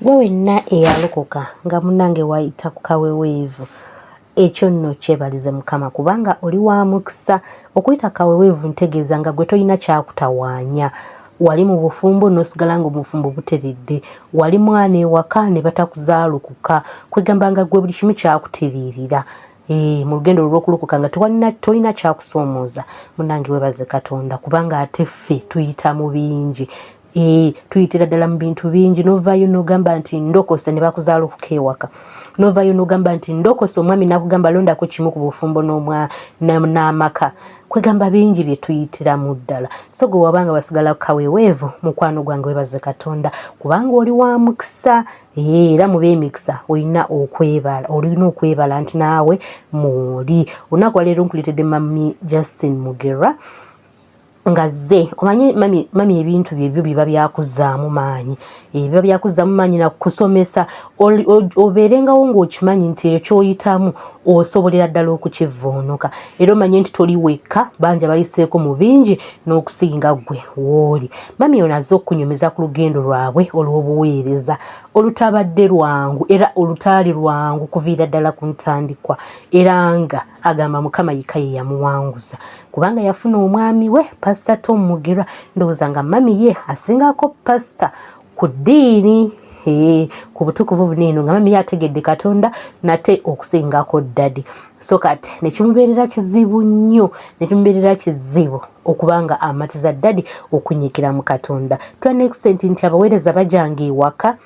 Gwe wenna eyalokoka nga munnange wayita ku kaweweevu ekyo nno kyebalize Mukama kubanga oli wa mukisa. Okuyita kaweweevu ntegeeza nga gwe tolina kyakutawaanya. Wali mu bufumbo n'osigala nga obufumbo buteredde, wali mwana ewaka ne batakuzaalukuka, kwegamba nga gwe buli kimu kyakutiriirira. Mu lugendo olw'okulukuka nga tolina kyakusoomooza. Munnange weebaze Katonda kubanga ate ffe tuyita mu bingi. Tuyitira ddala mu bintu bingi. Novaayo n'ogamba nti ndokose ne bakuzaalukuka ewaka. Novaayo n'ogamba nti ndokose omwami n'akugamba londako kimu ku bufumbo n'amaka. Kwegamba bingi bye tuyitiramu ddala. So gwe wabanga wasigala kaweweevu, mukwano gwange weebaze Katonda kubanga oli wa mukisa. Era mu b'emikisa olina okwebala nti naawe mw'oli. Olunaku lwa leero nkuleetedde mami Justine Mugerwa nga zze omanyi mami ebintu byebyo biba byakuzaamu maanyi. Biba byakuzaamu maanyi na kusomesa obeerengawo ng'okimanyi nti ekyo ky'oyitamu osobolera ddala okukivvuunuka. Era omanye nti toli wekka, bangi bayiseeko mu bingi n'okusinga ggwe w'oli. Mami ono azze okunyumiza ku lugendo lwabwe olw'obuweereza olutabadde lwangu era olutaali lwangu kuviira ddala ku ntandikwa, era nga agamba Mukama yekka ye yamuwanguza kubanga yafuna omwami we Pastor Tom Mugerwa. Ndowooza nga mami ye asingako pastor ku ddiini, ku butukuvu buneeno nga mami ye ategedde Katonda nate okusingako ddadi. So kati ne kimubeerera kizibu nnyo, ne kimubeerera kizibu okubanga amatiza ddadi okunyikira mu Katonda. To the extent nti abaweereza bajanga ewaka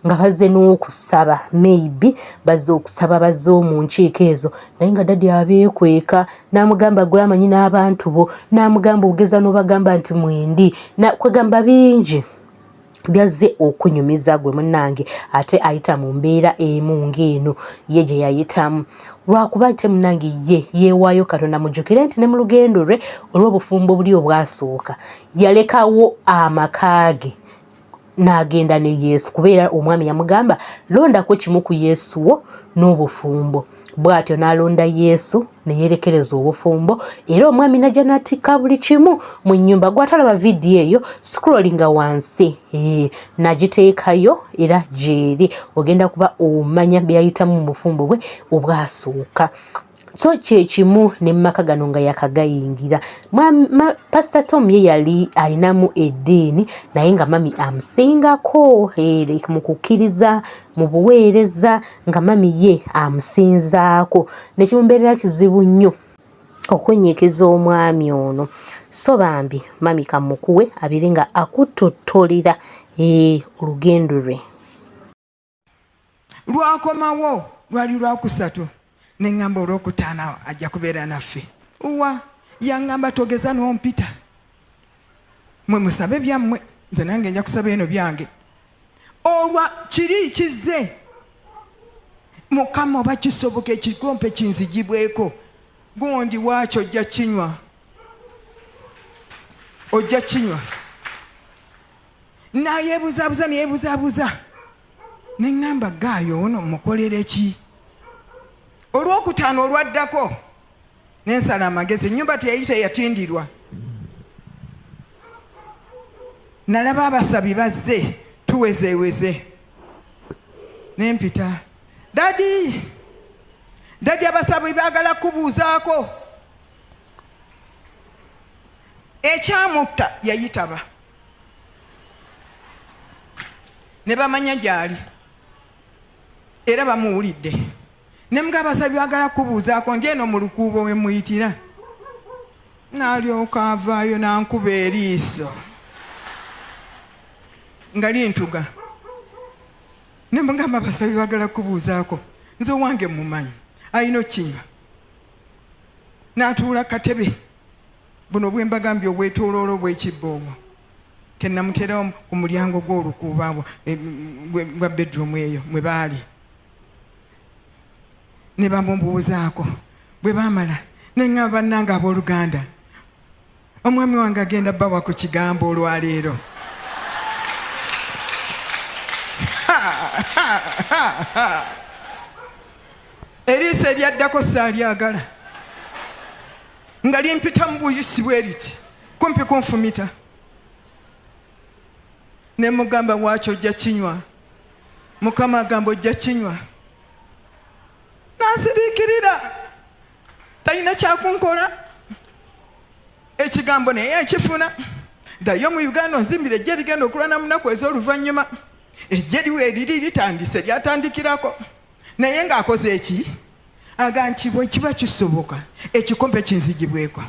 nga bazze n'okusaba, maybe bazze okusaba bazze mu nkiiko ezo, naye nga ddadi abeekweka n'amugamba gwe amanyi n'abantu bo, n'amugamba ogeza n'obagamba nti mwendi, kwegamba bingi byazze okunyumiza gwe munnange, ate ayita mu mbeera emu ng'eno ye gye yayitamu. Lwakuba ate munnange ye yeewaayo Katonda. Mujjukire nti ne mu lugendo lwe olw'obufumbo buli obwasooka yalekawo amaka ge n'agenda ne Yesu kubeera omwami yamugamba londako kimu ku Yesu wo n'obufumbo. Bw'atyo n'alonda Yesu ne yeerekereza obufumbo, era omwami najja n'atikka buli kimu mu nnyumba. Gw'atalaba vidiyo eyo scrollinga wansi n'agiteekayo era gyeri ogenda kuba omanya byayitamu mu bufumbo bwe obwasooka. So kye kimu ne mumaka gano nga yakagayingira. Pastor Tom ye yali alinamu eddiini naye nga mami amusingako mu kukkiriza, mu buweereza nga mami ye amusinzaako. Ne kimubeerera kizibu nnyo okwenyikiza omwami ono. So bambi mami kamukuwe abeere nga akutottolera olugendo lwe. Lwakomawo lwali lwakusatu. Nengamba olwokutaano ajja kubeera naffe. Yaŋŋamba togeza n'ompita. Mwe musabe byammwe, nze nange nja kusaba eno byange. Olwa kiri kizze. Mukama oba kisoboka ekikompe kinzigibweko. Gundi waakyo ojja kinywa. Ojja kinywa. Nayeebuzaabuza. Nengamba gaayo ono mukolere ki? Olwokutaano olwaddako n'ensala amagezi, ennyumba teyayise yatindirwa. Nalaba abasabi bazze tuwezeweze. N'empita. Dadi abasabi baagala kubuuzaako. Ekyamutta yayitaba. Ne bamanya gy'ali. Era bamuwulidde. Nemga abasabi baagala kubuuzaako ndi eno mu lukuubo we muyitira. N'alyoka avaayo n'ankuba eriiso nga lintuga. Ne mugamba abasabi baagala kubuuzaako, nze owange mumanyi alina okinywa. N'atuula katebe buno bwe mbagambye obwetooloolo bw'ekibboomo ke namuterawo ku mulyango gw'olukuubo abo bwa bedroom eyo mwe baali. Ne bamubuuzaako bwe baamala neŋŋamba bannange abooluganda, omwami wange agenda bawa ku kigambo olwaleero. Eriiso eryaddako saalyagala nga limpita mu buyisi bwe riti kumpi kunfumita. Ne mugamba waakyo ojja kinywa. Mukama agamba ojja kinywa. N'asiriikirira talina kyakunkola. Ekigambo naye ekifuna. Ddayo mu Uganda onzimbira ejje ligenda okulwana mu nnaku ez'oluvannyuma. Ejje liwe eriri litandise lyatandikirako. Naye ng'akoze eki? Aga nti bwe kiba kisoboka ekikompe kinzigibweko.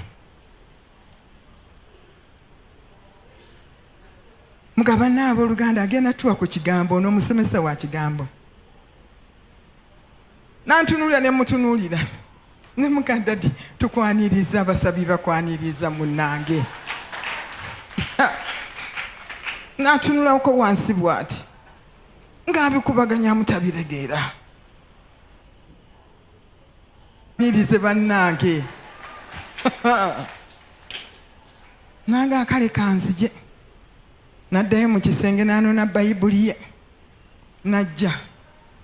Mugaba naabo Oluganda agenda tuwa ku kigambo n'omusomesa wa kigambo. Nantunuulira ne mutunuulira. Ne mukadde tukwaniriza abasabi bakwaniriza munnange. Natunulako wansi bw'ati. Ng'abikubaganya mutabiregeera. Nirize bannange. Nanga akale kanzije. Naddayo mu kisenge n'anona Bayibuli ye. Najja.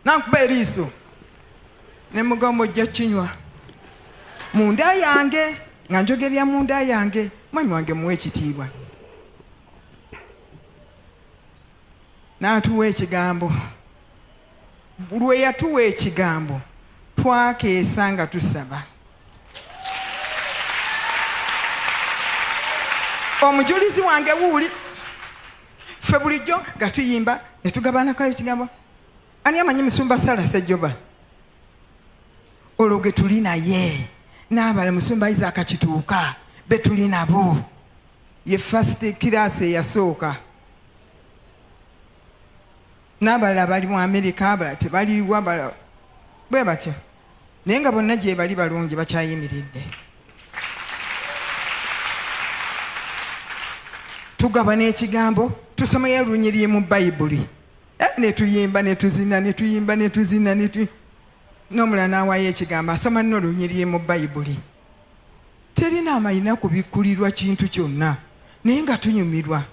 Nakuba eriiso. Ne mugamba ojja kinywa. Munda yange. Nga njogerya munda yange. Mwami wange muwe ekitiibwa. N'atuwa ekigambo. Lwe yatuwa ekigambo twakeesa nga tusaba. Omujulizi wange wuuli. Ffe bulijjo nga tuyimba ne tugabanako ekigambo. Ani amanyi Musumba Sala Sejjoba? Olwo ge tuli naye. N'abala Musumba Isaac Kituuka be tuli nabo. Ye first class eyasooka. N'abalala bali mu Amerika, abalala tebaliwo, abalala bwe batyo. Naye nga bonna gye bali balungi bakyayimiridde. Tugaba n'ekigambo tusomeyo olunyiriri mu Bayibuli. Ne tuyimba ne tuzina ne tuyimba ne tuzina ne n'omulala n'awaayo ekigambo asoma nno olunyiriri mu Bayibuli. Terina amayina kubikkulirwa kintu kyonna naye nga tunyumirwa.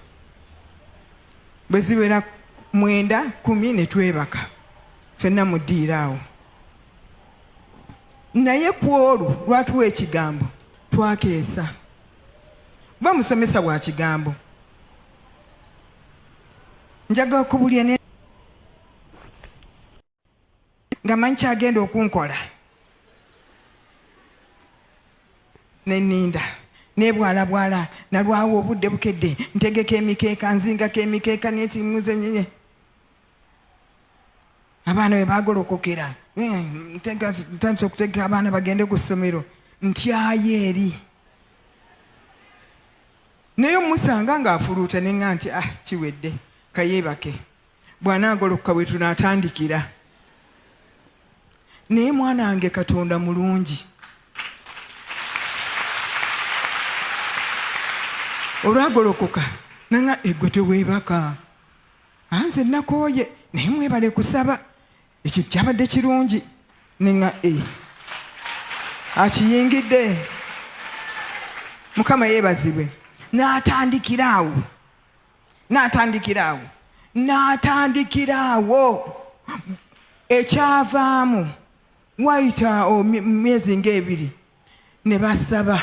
Bwe ziwera 9, 10 ne twebaka. Ffenna muddiira awo. Naye ku olwo lwatuwa ekigambo twakeesa. Bwe musomesa wa kigambo. Njagala okubulya ne nga manyi kyagenda okunkola. Neninda. Nebwala nalwawo obudde bukedde ntegeka emikeeka nzingako emikeeka n'ekimuze nyenye. Abaana bwe bagolokokera ntandise okutegeka abaana bagende ku ssomero ntyayo eri. Naye omusanga ng'afuluuta ne nga nti kiwedde kayeebake bw'anaagolokoka bwe tunaatandikira. Naye mwana wange Katonda mulungi. Olwagolokoka nanga egwe teweebaka. Nze nakooye naye mwebale kusaba. Ekyo kyabadde kirungi. Nenga akiyingidde. Mukama yeebazibwe. N'atandikiraawo. Ekyavaamu wayita myezi ng'ebiri ne basaba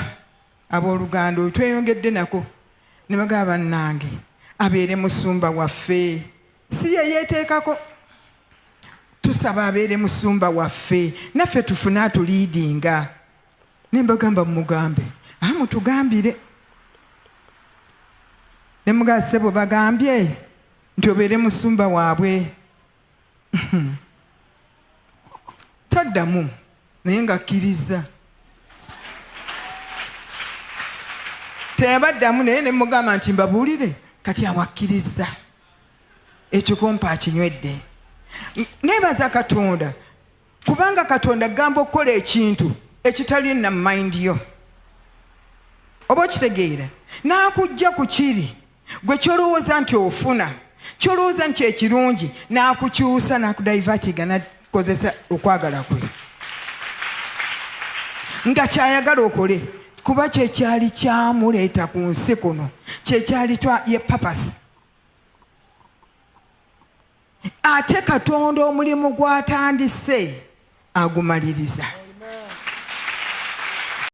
abooluganda tweyongedde nako. Ne bagamba bannange abeere musumba waffe. Si ye yeeteekako. Tusaba abeere musumba waffe. Naffe tufune atuliidinga. Ne mbagamba mugambe. Mutugambire. Ne mugamba ssebo bagambye nti obeere musumba waabwe. Taddamu naye ng'akkiriza. Teyabaddamu naye ne mugamba nti mbabuulire kati awakkiriza. Ekikompa akinywedde. Neebaza Katonda kubanga Katonda gamba okukola ekintu ekitali na mind yo. Oba okitegeera n'akujja ku kiri gwe kyolowooza nti ofuna kyolowooza nti ekirungi n'akukyusa n'akudivatiga n'akozesa okwagala kwe nga kyayagala okole kuba kyekyali kyamuleeta ku nsi kuno kyekyali ye papasi. Ate Katonda omulimu gw'atandise agumaliriza.